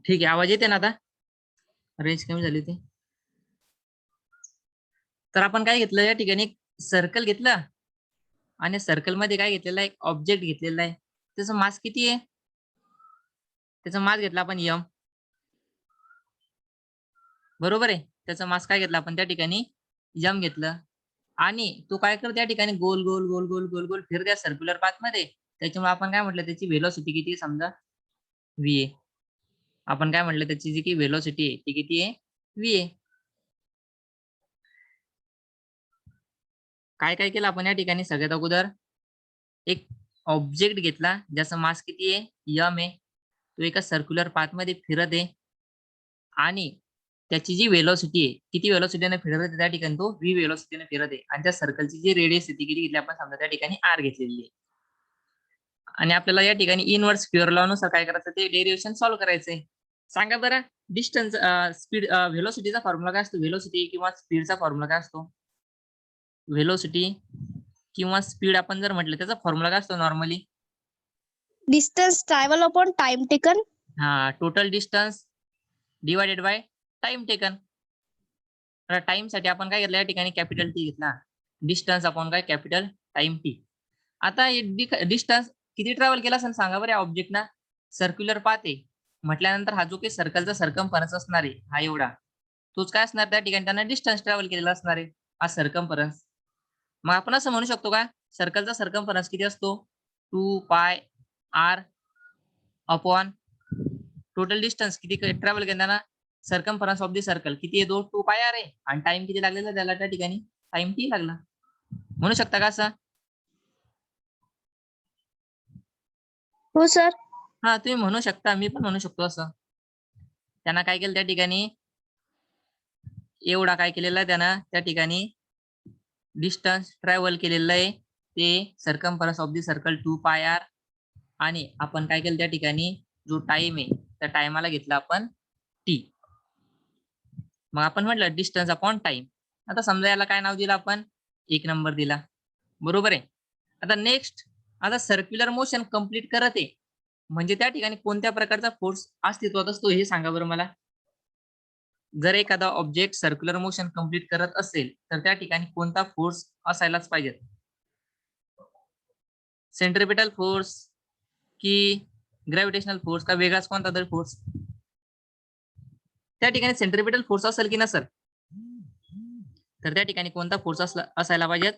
ठीक आहे, आवाज येते ना आता? रेंज कमी झाली होती. तर आपण काय घेतलं या ठिकाणी, एक सर्कल घेतलं आणि सर्कल मध्ये काय घेतलेलं आहे, एक ऑब्जेक्ट घेतलेला आहे. त्याचं मास किती आहे? त्याचा मास घेतला आपण यम, बरोबर आहे. त्याचा मास काय घेतला आपण त्या ठिकाणी, यम घेतलं. आणि तो काय करतो त्या ठिकाणी, गोल गोल गोल गोल गोल गोल फिरत्या सर्क्युलर पाथ मध्ये. त्याच्यामुळे आपण काय म्हटलं, त्याची व्हेलॉसिटी किती आहे समजा, व्ही आहे. आपण काय म्हटलं, त्याची जी की व्हेलॉसिटी आहे ती किती आहे, व्ही आहे. काय काय केलं आपण या ठिकाणी, सगळ्यात अगोदर एक ऑब्जेक्ट घेतला ज्याचा मास किती आहे, यम आहे. तो एका सर्क्युलर पाथ मध्ये फिरत आहे आणि त्याची जी व्हेलॉसिटी आहे, किती व्हेलॉसिटीने फिरत आहे त्या ठिकाणी, तो व्ही व्हेलॉसिटीने फिरत आहे. आणि त्या सर्कलची जी रेडियस आहे ती किती घेतली आपण समजा त्या ठिकाणी, आर घेतलेली आहे. आणि आपल्याला या ठिकाणी इनवर्स स्क्वेअर लॉ नुसार काय करायचं, ते डेरिव्हेशन सॉल्व्ह करायचंय. सांगा बरं, डिस्टन्स स्पीड व्हेलॉसिटीचा फॉर्म्युला काय असतो, व्हेलॉसिटी किंवा स्पीडचा फॉर्म्युला काय असतो? व्हेलॉसिटी किंवा स्पीड आपण जर म्हटलं, त्याचा फॉर्म्युला काय असतो normally? Distance travel upon time taken. हा, total distance divided by time taken. तर टाइम साठी आपण काय घेतलं या ठिकाणी, कॅपिटल टी घेतला. डिस्टन्स अपॉन काय, कॅपिटल टाइम टी. आता डिस्टन्स किती ट्रॅव्हल केला असेल सांगा बरं या ऑब्जेक्टना. सर्क्युलर पाथ आहे म्हटल्यानंतर हा जो काही सर्कलचा सर्कमफरन्स असणार आहे हा एवढा, तोच काय असणार त्या ठिकाणी, त्यांना डिस्टन्स ट्रॅव्हल केलेला असणार आहे, हा सर्कमफरन्स. मग आपण असं म्हणू शकतो का, सर्कलचा सर्कमफरन्स किती असतो, 2 pi R upon total distance किती ट्रॅव्हल केला, सर्कमफरन्स ऑफ द सर्कल किती आहे, 2 पाय आर आहे. आणि टाइम किती लागलेला त्याला त्या ठिकाणी, टाइम टी लागला. म्हणू शकता का असं? हो सर. हा, तुम्ही म्हणू शकता, मी पण म्हणू शकतो असं. त्यांना काय केलं त्या ठिकाणी, एवढा काय केलेला आहे त्यानं त्या ठिकाणी, डिस्टन्स ट्रॅव्हल केलेलं आहे ते circumference of the circle 2 pi R. आणि आपण काय केलं त्या ठिकाणी, जो टाइम आहे त्या टाइमाला घेतला आपण टी. मग आपण म्हटलं डिस्टन्स अपॉन टाइम. आता समजा याला काय नाव दिलं आपण, 1 नंबर दिला, बरोबर आहे. आता नेक्स्ट, आता सर्क्युलर मोशन कंप्लीट करत आहे म्हणजे त्या ठिकाणी कोणत्या प्रकारचा फोर्स अस्तित्वात असतो हे सांगा बरं मला. जर एखादा ऑब्जेक्ट सर्क्युलर मोशन कंप्लीट करत असेल तर त्या ठिकाणी कोणता फोर्स असायलाच पाहिजे. सेंट्रिपिटल फोर्स की ग्रॅव्हिटेशनल फोर्स का वेगळाच कोणता तरी फोर्स? त्या ठिकाणी सेंट्रिपिटल फोर्स असेल की नसेल? तर त्या ठिकाणी कोणता फोर्स असायला पाहिजे,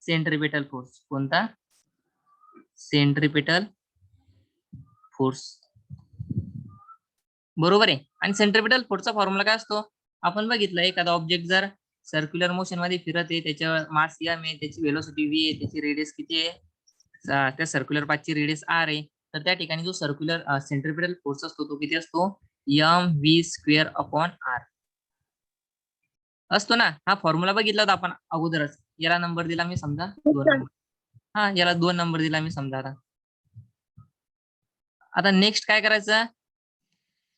सेंट्रिपिटल फोर्स. कोणता? सेंट्रिपिटल फोर्स, बरोबर आहे. आणि सेंट्रिपिटल फोर्सचा फॉर्म्युला काय असतो, आपण बघितलं, एखादा ऑब्जेक्ट जर सर्क्युलर मोशन मध्ये फिरत आहे, त्याच्यावर मास एम आहे, त्याची व्हेलॉसिटी व्ही आहे, त्याची रेडियस किती आहे, त्या सर्क्युलर पाथची रेडियस आर आहे. तर त्या ठिकाणी जो सर्क्युलर सेंट्रिपिटल फोर्स असतो तो किती असतो, M V square upon R असतो ना. हा फॉर्म्युला बघितला होता आपण अगोदरच. याला नंबर दिला मी समजा 2 नंबर. हा, याला 2 नंबर दिला मी समजा. आता नेक्स्ट काय करायचं,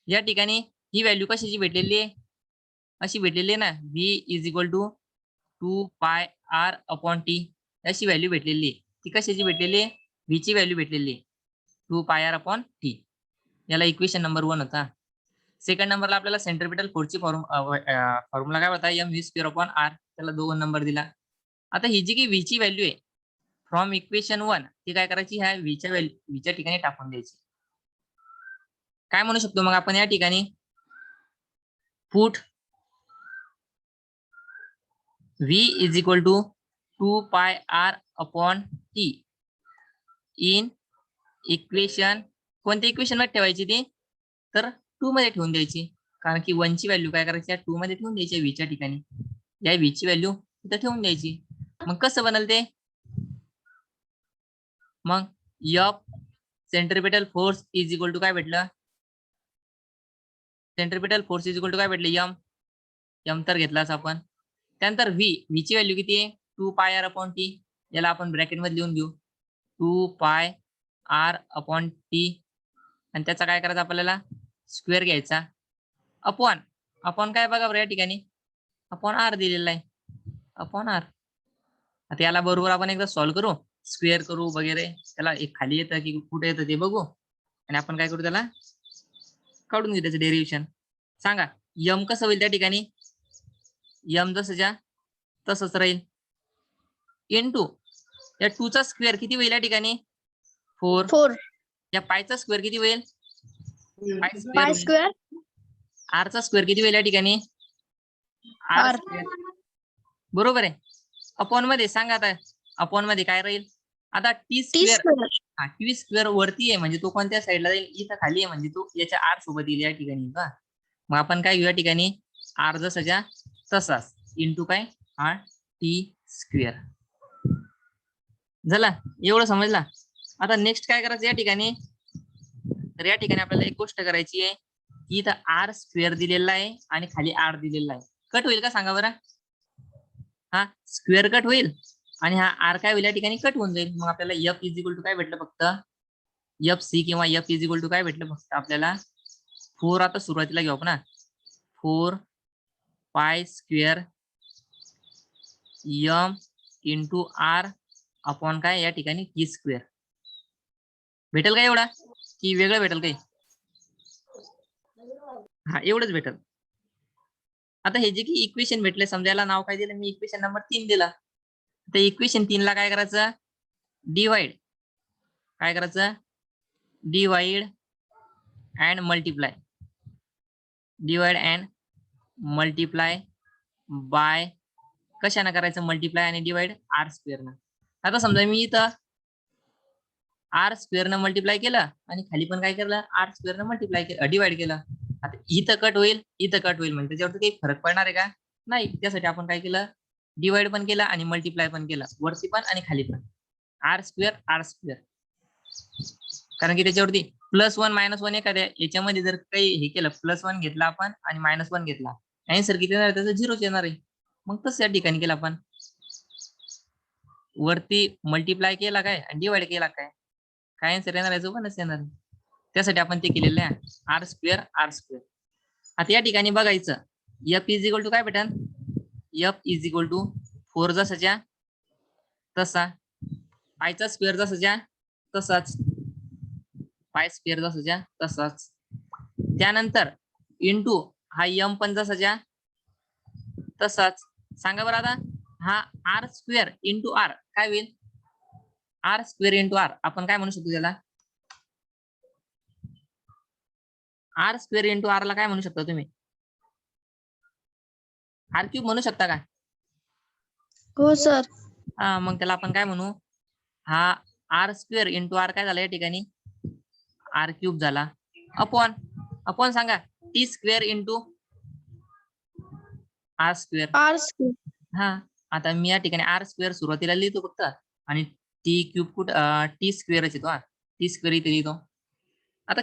या ठिकाणी ही व्हॅल्यू कशाची भेटलेली आहे, अशी भेटलेली आहे ना, V is equal to 2 pi R upon T, अशी व्हॅल्यू भेटलेली आहे. ती कशाची भेटलेली आहे, व्ही ची व्हॅल्यू भेटलेली आहे, 2 पाय आर अपॉन टी. याला इक्वेशन नंबर 1 होता. सेकंड नंबरला आपल्याला सेंट्रिपिटल फोर्सची फॉर्म्युला काय होता, M V square upon R, त्याला 2 नंबर दिला. आता ही जी की व्ही ची व्हॅल्यू आहे फ्रॉम इक्वेशन 1, ती काय करायची, ह्या व्हीच्या ठिकाणी टाकून द्यायची. काय म्हणू शकतो मग आपण या ठिकाणी, put V is equal to 2 pi R upon T in equation, कोणत्या इक्वेशन मध्ये ठेवायची ती, तर 2 मध्ये ठेवून द्यायची. कारण की 1 ची व्हॅल्यू काय करायची, 2 मध्ये ठेवून द्यायची व्हीच्या ठिकाणी. या व्हीची व्हॅल्यू तिथे ठेवून द्यायची. मग कसं बनल ते, मग F centripetal force is equal to काय भेटलं, centripetal force is equal to काय भेटलं, एम तर घेतलाच आपण. त्यानंतर व्ही ची व्हॅल्यू किती आहे, 2 पाय आर अपॉन टी, याला आपण ब्रॅकेट मध्ये लिहून घेऊ, 2 पाय आर अपॉन टी. आणि त्याचा काय करायचा आपल्याला, स्क्वेअर घ्यायचा अपॉन, अपॉन काय बघा बरं या ठिकाणी, अपॉन आर दिलेला आहे, अपॉन आर. आता याला बरोबर आपण एकदा सॉल्व्ह करू, स्क्वेअर करू वगैरे, त्याला एक खाली येतं की कुठे येतं ते बघू, आणि आपण काय करू त्याला काढून घे त्याचं डेरिव्हेशन. सांगा यम कसं होईल त्या ठिकाणी. यम जसंच्या तसंच राहील इंटू या 2 चा स्क्वेअर किती होईल या ठिकाणी 4. 4 या पायचा स्क्वेअर किती होईल पाय पाय स्क्वेअर. स्क्वेअर आर चा स्क्वेअर किती होईल या ठिकाणी आर आर स्क्वेअर. बरोबर आहे. अपॉन मध्ये सांगा आता अपॉन मध्ये काय राहील आता टी टी स्क्वेअर. स्क्वेअर हा टी स्क्वेअर वरती आहे म्हणजे तो कोणत्या साईडला जाईल इथं खाली आहे म्हणजे तो याच्या आर सोबत येईल या ठिकाणी का. मग आपण काय घेऊ या ठिकाणी आर जसाच्या तसाच इंटू काय हा टी स्क्वेअर. झाला एवढं समजला. आता नेक्स्ट काय करायचं या ठिकाणी. तर या ठिकाणी आपल्याला एक गोष्ट करायची आहे की इथं आर स्क्वेअर दिलेला आहे आणि खाली आर दिलेला आहे. कट होईल का सांगा बरं. हा स्क्वेअर कट होईल आणि हा आर काय होईल या ठिकाणी कट होऊन जाईल. मग आपल्याला एफ इज इक्वल टू काय भेटलं फक्त एफ सी किंवा एफ इज इक्वल टू काय भेटलं फक्त आपल्याला 4. आता सुरुवातीला घेऊ आपण 4 pi square M into R upon काय या ठिकाणी टी स्क्वेअर. भेटेल का एवढा की वेगळं भेटेल काही. हा एवढंच भेटेल. आता हे जे की इक्वेशन भेटले समजायला नाव काय दिलं मी इक्वेशन नंबर 3 दिला. तर इक्वेशन 3 ला काय करायचं डिवाइड काय करायचं divide and multiply. Divide and multiply by कशाने करायचं मल्टिप्लाय आणि डिवाइड आर स्क्वेअर न. आता समजा मी इथं आर स्क्वेअर न मल्टिप्लाय केलं आणि खाली पण काय केलं आर स्क्वेअर न मल्टिप्लाय केलं डिवाइड केलं. आता इथं कट होईल इथं कट होईल म्हणजे त्याच्यावरती काही फरक पडणार आहे का नाही. त्यासाठी आपण काय केलं डिवाइड पण केलं आणि मल्टिप्लाय पण केलं वरती पण आणि खाली पण आर स्क्वेअर. कारण की त्याच्यावरती +1 -1 एखाद्या याच्यामध्ये जर काही हे केलं +1 घेतला आपण आणि -1 घेतला आन्सर किती येणार त्याचं 0 येणार आहे. मग तसं या ठिकाणी केलं आपण वरती मल्टिप्लाय केला काय आणि डिवाइड केला काय आन्सर येणार आहे जो पण येणार. त्यासाठी आपण ते केलेलं आहे आर स्क्वेअर. आता या ठिकाणी बघायचं एफ इज इक्वल टू काय भेटन एफ इज इक्वल टू 4 जसाच्या तसा पायचा स्क्वेअर जसाच्या तसाच पाय स्क्वेअर जसाच्या तसाच. त्यानंतर इंटू हा यम पण जसाच्या तसाच. सांगा बरं आता हा आर स्क्वेअर इंटू आर काय होईल आर स्क्वेअर इंटू आर आपण काय म्हणू शकतो त्याला आर स्क्वेअर इंटू आर ला काय म्हणू शकता तुम्ही आर क्यूब म्हणू शकता का. हो सर. हा मग त्याला आपण काय म्हणू हा आर स्क्वेअर इंटू आर काय झाला या ठिकाणी आर क्यूब झाला अपॉन अपॉन सांगा T square into R square. R square हा आता मी या ठिकाणी आर स्क्वेअर सुरुवातीला लिहितो फक्त आणि टी क्यूब कुठं टी स्क्वेअरच येतो टी स्क्वेअर इथे लिहितो. आता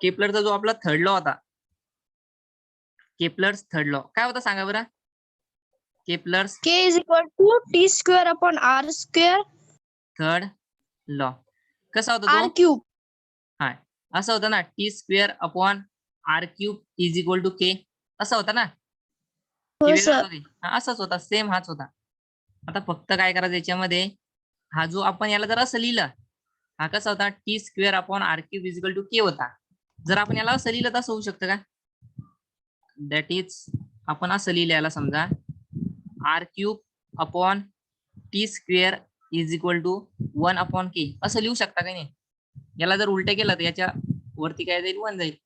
केपलरचा जो आपला थर्ड लॉ होता केपलर्स थर्ड लॉ काय होता सांगा बरं Kepler's k is equal to t square upon r square third law कसा होता आर तो क्यूब. हा असं होतं ना t square upon r cube is equal to k असं होता ना हो सर. असंच होता सेम हाच होता. आता फक्त काय करायचं याच्यामध्ये हा जो आपण याला जर असं लिहिलं हा कसा होता t square upon r cube is equal to k होता. जर आपण याला असं लिहिलं तर असं होऊ शकतं का दॅट इज आपण असं लिहिलं याला समजा r cube upon T square is equal to 1 upon k असं लिहू शकता का नाही. याला जर उलट केलं तर याच्या वरती काय जाईल 1 जाईल.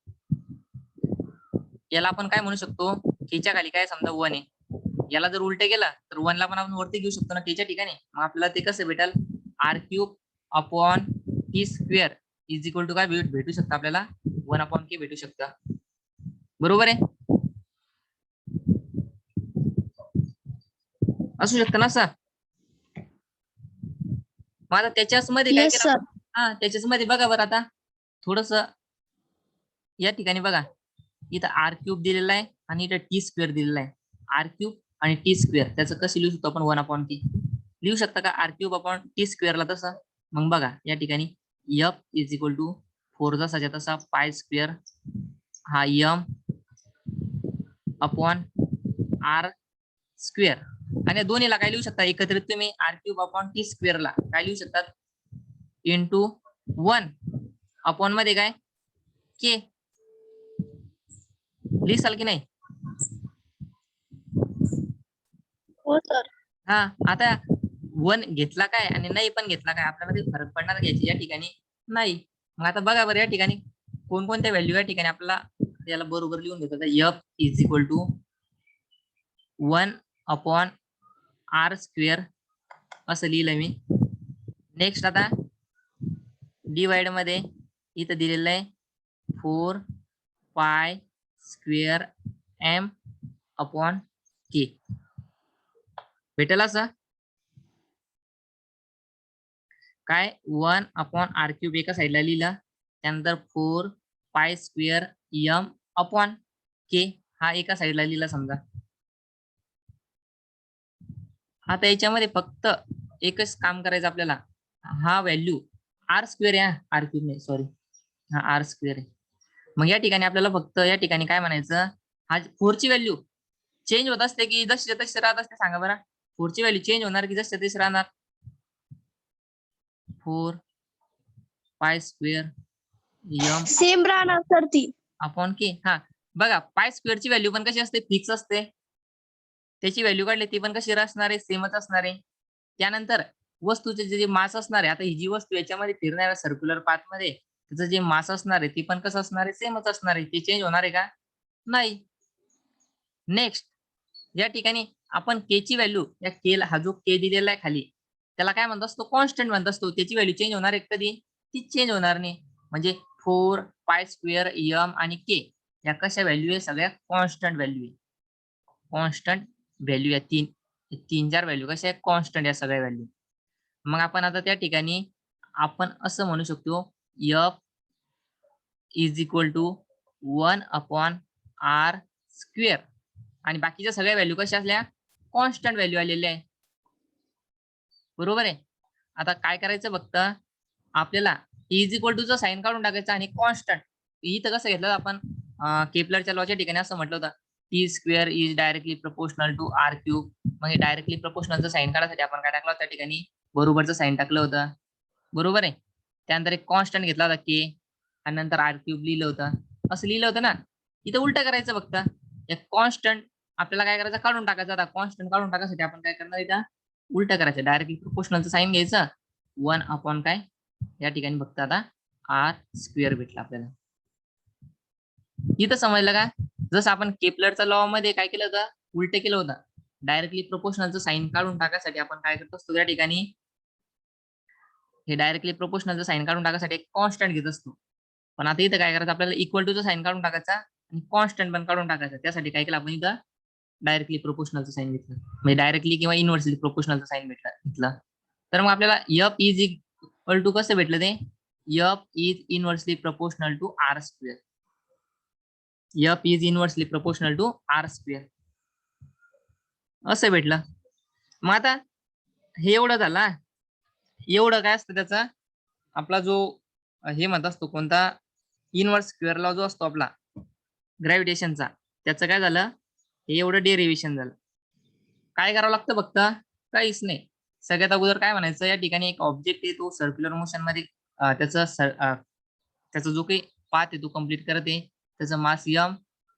याला आपण काय म्हणू शकतो केच्या खाली काय समजा 1 आहे याला जर उलट केला तर 1 ला पण आपण वरती घेऊ शकतो ना केच्या ठिकाणी. मग आपल्याला ते कसं भेटेल R cube upon T square is equal to काय भेटू शकतं आपल्याला 1 अपॉन के भेटू शकतं. बरोबर आहे असू शकतं ना सर. मग आता त्याच्याच मध्ये काय येस केलं सर. हा त्याच्याच मध्ये बघा बरं आता थोडस या ठिकाणी बघा इथं आर क्यूब दिलेला आहे आणि इथं टी स्क्वेअर दिलेला आहे. आर क्यूब आणि टी स्क्वेअर त्याचं कसं लिहू शकतो आपण 1 अपॉन टी लिहू शकता का आर क्यूब अपॉन टी स्क्वेअरला तसं. मग बघा या ठिकाणी एफ इज इक्वल टू 4 जसाच्या तसा पाय स्क्वेअर हा यम अपॉन आर स्क्वेअर आणि दोन्हीला काय लिहू शकता एकत्रित तुम्ही आर क्यूब अपॉन टी स्क्वेअरला काय लिहू शकतात इंटू 1 अपॉन मध्ये काय के लिहिसाल की नाही? हो सर. हा, आता 1 घेतला काय आणि नाही पण घेतला काय आपल्याला काही फरक पडणार घ्यायची या ठिकाणी नाही. मग आता बघा बरं या ठिकाणी कोणकोणत्या व्हॅल्यू या ठिकाणी आपल्याला याला बरोबर लिहून घेतो. f is equal to 1/r² असं लिहिलं मी. नेक्स्ट आता डिवाइड मध्ये इथं दिलेलं आहे 4π² m/k भेटेल असं काय 1/r³ एका साईडला लिहिलं, त्यानंतर 4π² m/k हा एका साईडला लिहिला समजा. आता याच्यामध्ये फक्त एकच काम करायचं आपल्याला, हा व्हॅल्यू r² आहे, r³ नाही सॉरी, हा r² आहे. मग या ठिकाणी आपल्याला फक्त या ठिकाणी काय म्हणायचं, हा 4 ची व्हॅल्यू चेंज होत असते की जशी तशी राहत असते सांगा बरं. 4 ची व्हॅल्यू चेंज होणार की जशी तशी राहणार? 4π² m सेम राहणार सर ती. अपॉन के. हा बघा π² ची व्हॅल्यू पण कशी असते, फिक्स असते. त्याची व्हॅल्यू काढली ती पण कशी असणार आहे, सेमच असणार आहे. त्यानंतर वस्तूचे जे मास असणार आहे, आता ही जी वस्तू याच्यामध्ये फिरणाऱ्या सर्क्युलर पाथ मध्ये त्याचं जे मास असणार आहे ती पण कसं असणार आहे, सेमच असणार आहे. ती चेंज होणार आहे का? नाही. नेक्स्ट या ठिकाणी आपण के ची व्हॅल्यू, या के हा जो के दिलेला आहे खाली त्याला काय म्हणत असतो, कॉन्स्टंट म्हणत असतो. त्याची व्हॅल्यू चेंज होणार आहे कधी? ती चेंज होणार नाही. म्हणजे 4π² m आणि के या कशा व्हॅल्यू आहे, सगळ्या कॉन्स्टंट व्हॅल्यू आहे. कॉन्स्टंट व्हॅल्यू या तीन चार व्हॅल्यू कशा आहे, कॉन्स्टंट या सगळ्या व्हॅल्यू. मग आपण आता त्या ठिकाणी आपण असं म्हणू शकतो f is equal to 1/r² आणि बाकीच्या सगळ्या व्हॅल्यू कशा असल्या, कॉन्स्टंट व्हॅल्यू आलेल्या आहे. बरोबर आहे. आता काय करायचं फक्त आपल्याला इज इक्वल टूचा साइन काढून टाकायचा आणि कॉन्स्टंट इथं कसं घेतलं आपण, केपलरच्या लॉच्या ठिकाणी असं म्हटलं होतं t² is directly proportional to r³. मग हे डायरेक्टली प्रोपोर्शनलचं साइन काढायसाठी आपण काय टाकलं त्या ठिकाणी बरोबरचं साइन टाकलं होतं. बरोबर आहे. त्यानंतर एक कॉन्स्टंट घेतला होता k आणि नंतर r³ लिहिलं होतं. असं लिहिलं होतं ना. इथं उलट करायचं फक्त, एक कॉन्स्टंट आपल्याला काय करायचं, काढून टाकायचं. आता कॉन्स्टंट काढून टाकायसाठी आपण काय करणार, इथं उलट करायचं, डायरेक्टली प्रोपोर्शनलचं साइन घ्यायचं. 1 काय या ठिकाणी फक्त आता r² भेटला आपल्याला. इथं समजलं का? जसं आपण केपलरच्या लॉ मध्ये काय केलं होतं, उलट केलं होतं. डायरेक्टली प्रोपोर्शनलचं साइन काढून टाकायसाठी आपण काय करत असतो, त्या ठिकाणी हे डायरेक्टली प्रोपोर्शनलचं साइन काढून टाकायसाठी एक कॉन्स्टंट घेत असतो. पण आता इथं काय करायचं, आपल्याला इक्वल टूचं साइन काढून टाकायचा आणि कॉन्स्टंट पण काढून टाकायचा. त्यासाठी काय केलं आपण, इथं डायरेक्टली प्रोपोर्शनलचं साइन घेतलं, म्हणजे डायरेक्टली किंवा इनव्हर्सली प्रोपोर्शनलचं साइन घेतलं. तर मग आपल्याला f इज इक्वल टू कसं भेटलं, ते f is inversely proportional to r². f is inversely proportional to r² असं भेटलं. मग आता हे एवढं झालं. एवढं काय असतं त्याचा, आपला जो हे म्हणत असतो कोणता, इनव्हर्स स्क्वेअर लॉ जो असतो आपला ग्रॅव्हिटेशनचा, त्याचं काय झालं, हे एवढं डेरिव्हेशन झालं. काय करावं लागतं फक्त, काहीच नाही. सगळ्यात अगोदर काय म्हणायचं, या ठिकाणी एक ऑब्जेक्ट आहे, तो सर्क्युलर मोशन मध्ये त्याचा जो काही पाथ आहे तो कम्प्लीट करत आहे. त्याचं मास m,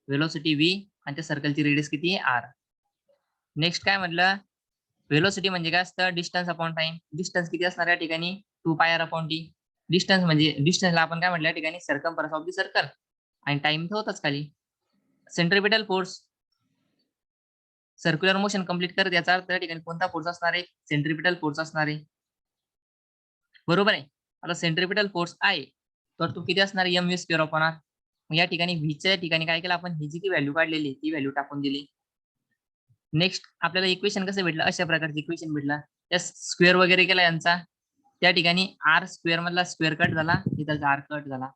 व्हेलोसिटी v आणि त्या सर्कलची रेडियस किती आहे r. नेक्स्ट काय म्हटलं, व्हेलोसिटी म्हणजे काय असतं, डिस्टन्स अपॉन टाइम. डिस्टन्स किती असणार या ठिकाणी, 2πr/t. डिस्टन्स म्हणजे डिस्टन्सला आपण काय म्हटलं या ठिकाणी, सर्कम्फरन्स ऑफ द सर्कल, आणि टाइम तर होताच खाली. Centripetal force, circular motion complete करत, याचा अर्थ त्या ठिकाणी कोणता फोर्स असणार आहे, सेंट्रिपिटल फोर्स असणार आहे. बरोबर आहे. आता सेंट्रिपिटल फोर्स आहे तर तो किती असणार, mv²/r. मग या ठिकाणी व्हीच्या ठिकाणी काय केलं आपण, ही जी की व्हॅल्यू काढलेली ती व्हॅल्यू टाकून दिली. नेक्स्ट आपल्याला इक्वेशन कसं भेटलं, अशा प्रकारचं इक्वेशन भेटलं. त्या स्क्वेअर वगैरे केला यांचा, त्या ठिकाणी r² मधला स्क्वेअर कट झाला, इथं r कट झाला.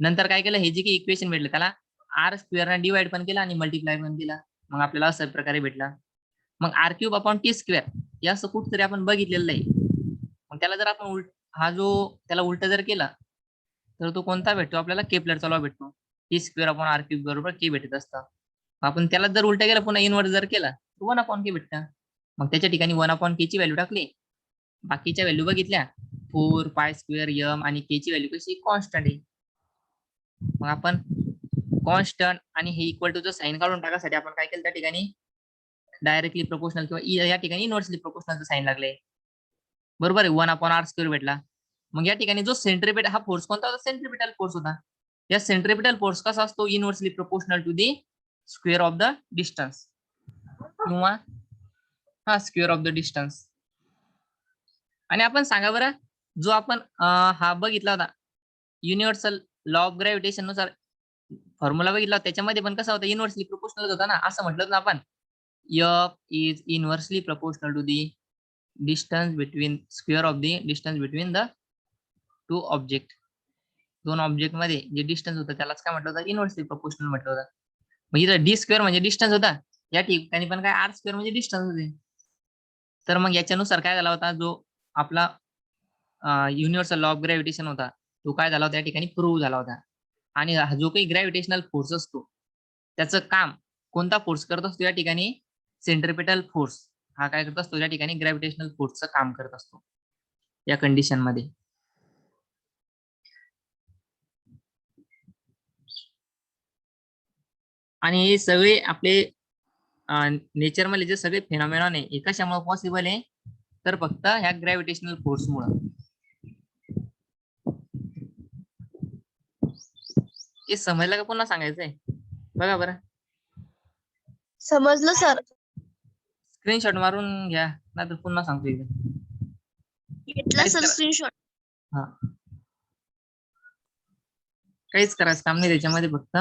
नंतर काय केलं, हे जे की इक्वेशन भेटलं त्याला r² ने डिवाइड पण केला आणि मल्टिप्लाय पण केला. मग आपल्याला अशा प्रकारे भेटला. मग r³/t² हे असं कुठतरी आपण बघितलेलं आहे. मग त्याला जर आपण हा जो त्याला उलट जर केला तर तो कोणता भेटतो आपल्याला, केपलरचा लॉ भेटतो. t²/r³ बरोबर k भेटत असतं. आपण त्याला जर उलट केला, पुन्हा इनवर्स जर केला, 1/k भेटतं. मग त्याच्या ठिकाणी 1/k ची व्हॅल्यू टाकली, बाकीच्या व्हॅल्यू बघितल्या, 4π² m आणि k ची व्हॅल्यू कशी कॉन्स्टंट आहे. मग आपण कॉन्स्टंट आणि हे इक्वल टू साइन काढून टाकासाठी आपण काय केलं त्या ठिकाणी डायरेक्टली प्रोपोर्शनल किंवा या ठिकाणी इनव्हर्सली प्रोपोर्शनलचं साइन लागले. बरोबर आहे. 1/r² भेटला. मग या ठिकाणी जो सेंट्रिपेटल हा फोर्स कोणता होता? सेंट्रिपेटल फोर्स होता. या सेंट्रिपेटल फोर्स कसा असतो? Inversely proportional to the square of the distance किंवा हा स्क्वेअर ऑफ द डिस्टन्स. आणि आपण सांगा बरं, जो आपण हा बघितला होता युनिव्हर्सल लॉ ऑफ ग्रॅव्हिटेशन नुसार फॉर्म्युला बघितला होता, त्याच्यामध्ये पण कसा होता? इनव्हर्सली प्रोपोर्शनल होता ना. असं म्हटलं ना आपण, F is inversely proportional to the distance between square of the distance between the two object. दोन ऑब्जेक्ट मध्ये जे डिस्टन्स होतं त्यालाच काय म्हटलं होतं? इनव्हर्सली प्रोपोर्शनल म्हटलं होतं. मग इथं d² म्हणजे डिस्टन्स होता, या ठिकाणी पण काय r² म्हणजे डिस्टन्स होते. तर मग याच्यानुसार काय झाला होता? जो आपला युनिव्हर्सल लॉ ऑफ ग्रॅव्हिटेशन होता तो काय झाला होता? या ठिकाणी प्रूव्ह झाला होता. आणि हा जो काही ग्रॅव्हिटेशनल फोर्स असतो त्याचं काम कोणता फोर्स करत असतो? या ठिकाणी सेंट्रिपेटल फोर्स हा काय करत असतो? या ठिकाणी ग्रॅव्हिटेशनल फोर्सचं काम करत असतो या कंडिशन मध्ये. आणि हे सगळे आपले नेचर मध्ये जे सगळे फेनॉमेनॉन आहे हे कशामुळे पॉसिबल आहे? तर फक्त ह्या ग्रॅव्हिटेशनल फोर्स मुळे. हे समजलं का? पुन्हा सांगायचंय? बघा बरं, समजलं सर. स्क्रीनशॉट मारून घ्या, नाहीतर पुन्हा सांगतो इथे. घेतला सर स्क्रीनशॉट. हा, काहीच करायचं काम नाही त्याच्यामध्ये, फक्त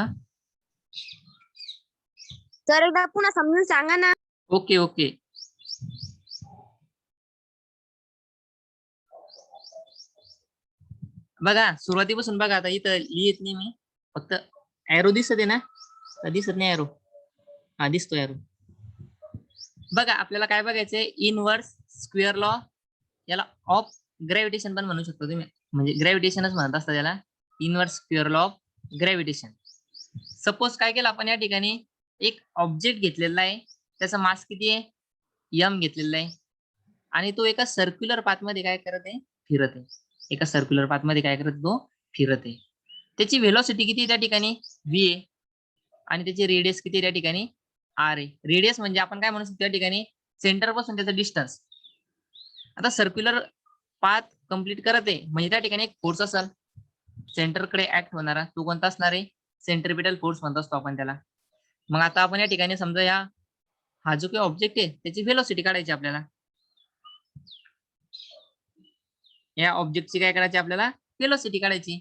सर एकदा पुन्हा समजून सांगा ना. Okay okay. बघा सुरुवातीपासून बघा, आता इथं लिहित नाही मी, फक्त एरो दिसत आहे ना? दिसत नाही एरो? हा दिसतो एरो. बघा आपल्याला काय बघायचंय? इनव्हर्स स्क्वेअर लॉ, याला ऑफ ग्रॅव्हिटेशन पण म्हणू शकतो तुम्ही, म्हणजे ग्रॅव्हिटेशनच म्हणत असतात याला, inverse square law of gravitation. Suppose काय केलं आपण, या ठिकाणी एक ऑब्जेक्ट घेतलेला आहे, त्याचा मास किती आहे? m घेतलेला आहे, आणि तो एका सर्क्युलर पाथ मध्ये काय करत आहे? फिरत आहे. एका सर्क्युलर पाथ मध्ये काय करत? तो फिरत आहे. त्याची व्हेलॉसिटी किती आहे त्या ठिकाणी? v आहे, आणि त्याची रेडियस किती आहे त्या ठिकाणी? r आहे. रेडियस म्हणजे आपण काय म्हणू शकतो त्या ठिकाणी? सेंटर पासून त्याचा डिस्टन्स. आता सर्क्युलर पाथ कंप्लीट करत आहे म्हणजे त्या ठिकाणी एक फोर्स असेल सेंटरकडे ऍक्ट होणारा, तो कोणता असणार आहे? सेंट्रिपेटल फोर्स म्हणतो असतो आपण त्याला. मग आता आपण या ठिकाणी समजा हा जो काही ऑब्जेक्ट आहे त्याची व्हेलॉसिटी काढायची आपल्याला. या ऑब्जेक्टची काय करायची आपल्याला? व्हेलॉसिटी काढायची,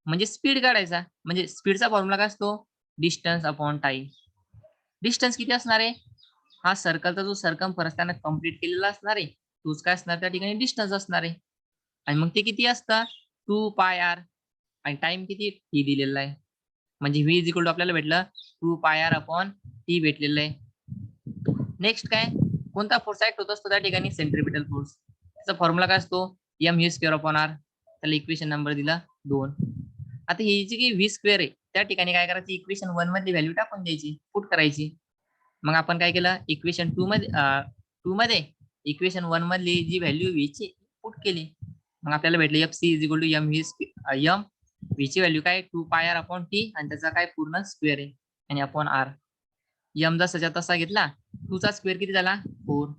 म्हणजे स्पीड काढायचा. म्हणजे स्पीडचा फॉर्म्युला काय असतो? Distance upon time. डिस्टन्स किती असणार आहे? हा सर्कलचा जो सर्कम्फरन्स त्याने कंप्लीट केलेला असणार आहे तोच काय असणार त्या ठिकाणी? डिस्टन्स असणार आहे. आणि मग ते किती असतं? 2πr. आणि टाइम किती? t दिलेला आहे, म्हणजे v इज इक्वल टू आपल्याला भेटलं 2πr अपॉन t भेटलेलं आहे. नेक्स्ट काय? कोणता फोर्स ऍक्ट होत असतो त्या ठिकाणी? Centripetal force. त्याचा फॉर्म्युला काय असतो? mv² upon r. त्याला इक्वेशन नंबर दिला 2. आता ही जी काही v² आहे त्या ठिकाणी काय करायची? इक्वेशन 1 मधली व्हॅल्यू टाकून द्यायची, पुट करायची. मग आपण काय केलं? इक्वेशन 2 मध्ये इक्वेशन 1 मधली जी व्हॅल्यू v ची पुट केली. मग आपल्याला भेटले fc is equal to m v ची व्हॅल्यू काय? 2πr अपॉन t, आणि त्याचा काय? पूर्ण स्क्वेअर आहे, आणि अपॉन r. m जसाच्या तसा घेतला, 2 चा स्क्वेअर किती झाला? 4,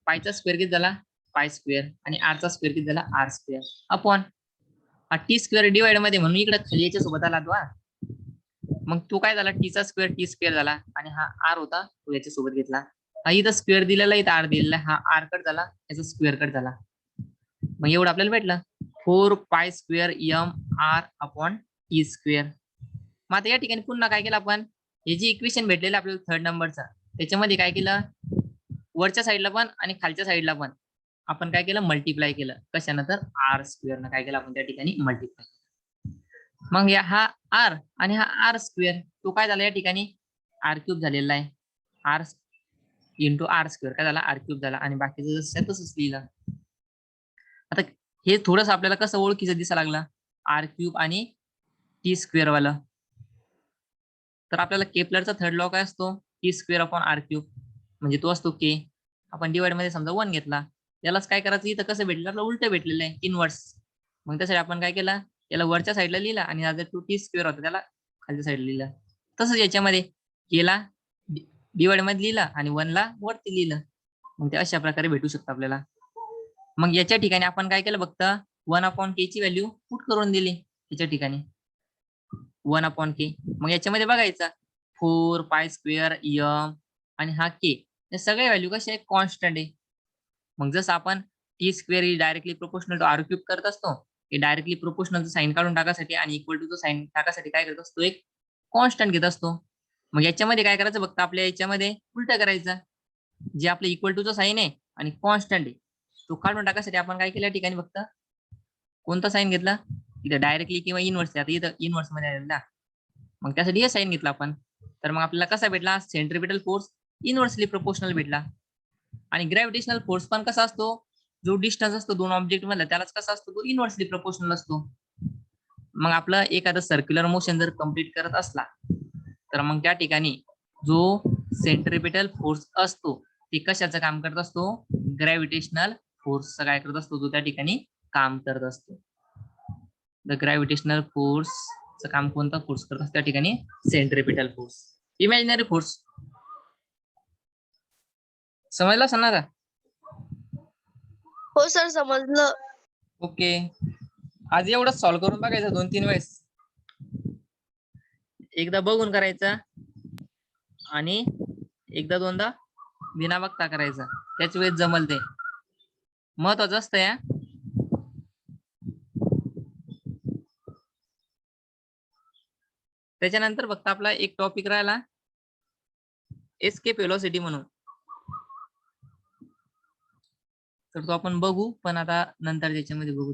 पायचा स्क्वेअर किती झाला? π², आणि r चा स्क्वेअर किती झाला? r², अपॉन t² डिवाइड मध्ये, म्हणून इकडे खाली याच्या सोबत आला तो. मग तो काय झाला? t चा स्क्वेअर t² झाला, आणि हा r होता तो याच्या सोबत घेतला. हा इथं स्क्वेअर दिलेला, इथं r दिलेला, हा r कट झाला, याचा स्क्वेअर कट झाला. मग एवढं आपल्याला भेटलं 4π² mr अपॉन t². मग आता या ठिकाणी पुन्हा काय केलं आपण? हे जे इक्वेशन भेटलेलं आपल्याला थर्ड नंबरचा, त्याच्यामध्ये काय केलं? वरच्या साईडला पण आणि खालच्या साईडला पण आपण काय केलं? मल्टिप्लाय केलं. कशानं? तर r² न काय केलं आपण त्या ठिकाणी? मल्टिप्लाय. मग हा r आणि हा r² तो काय झाला या ठिकाणी? r³ झालेला आहे. r इंटू r² काय झाला? r³ झाला, आणि बाकीचं जसं तसंच लिहिलं. आता हे थोडस आपल्याला कसं ओळखीचं दिसायला लागलं? r³ आणि t² वालं. तर आपल्याला केपलरचा थर्ड लॉ काय असतो? t² अपॉन r³, म्हणजे तो असतो k. आपण डिवाइड मध्ये समजा 1 घेतला, यालाच काय करायचं? इथं कसं भेटलं? आपलं उलट भेटलेलं आहे, इनव्हर्स. मग त्यासाठी आपण काय केलं? याला वरच्या साईडला लिहिला, आणि हा जो t² होता त्याला खालच्या साईडला लिहिला. तसंच याच्यामध्ये केला डिवाइड मध्ये लिहिला आणि 1 ला वरती लिहिलं, मग ते अशा प्रकारे भेटू शकतं आपल्याला. मग याच्या ठिकाणी आपण काय केलं फक्त 1/k ची व्हॅल्यू पुट करून दिली याच्या ठिकाणी 1/k. मग याच्यामध्ये बघायचा 4 पाय स्क्वेअर m आणि हा k, या सगळ्या व्हॅल्यू कशा आहे कॉन्स्टंट आहे. मग जसं आपण टी स्क्वेअर ही directly proportional to r cube करत असतो, हे डायरेक्टली प्रोपोर्शनलचं साइन काढून टाकासाठी आणि इक्वल टू साइन टाकासाठी काय करत असतो, एक कॉन्स्टंट घेत असतो. मग याच्यामध्ये काय करायचं फक्त आपल्या याच्यामध्ये उलटा करायचा, जे आपलं इक्वल टूचं साइन आहे आणि कॉन्स्टंट आहे तो काढून टाकासाठी आपण काय केलं या ठिकाणी फक्त कोणता साइन घेतला, इथं डायरेक्टली किंवा इनव्हर्स, आता इथं इनव्हर्स मध्ये आलेला, मग त्यासाठी हे साइन घेतला आपण. तर मग आपल्याला कसा भेटला सेंट्रिपिटल फोर्स इनव्हर्सली प्रोपोर्शनल भेटला. आणि ग्रॅव्हिटेशनल फोर्स पण कसा असतो, जो डिस्टन्स असतो दोन ऑब्जेक्ट मधला त्यालाच कसा असतो, तो इनव्हर्सली प्रोपोर्शनल असतो. मग आपलं एखादं सर्क्युलर मोशन जर कम्प्लीट करत असला तर मग त्या ठिकाणी जो सेंट्रिपिटल फोर्स असतो ते कशाचं काम करत असतो, ग्रॅव्हिटेशनल फोर्सचं काय करत असतो, तो त्या ठिकाणी काम करत असतो. द ग्रॅव्हिटेशनल फोर्सचं काम कोणता फोर्स करत असतो त्या ठिकाणी, सेंट्रिपिटल फोर्स. इमॅजिनरी फोर्स समजला असणार का? हो सर समजलं. ओके, आज एवढंच सॉल्व्ह करून बघायचं 2-3 वेळेस, एकदा बघून करायचा आणि एकदा दोनदा बिना बघता करायचा, त्याच वेळेस जमल ते महत्वाचं असतं या. त्याच्यानंतर फक्त आपला एक टॉपिक राहिला एस्केप व्हेलॉसिटी म्हणून, तर तो आपण बघू पण आता नंतर त्याच्यामध्ये बघू.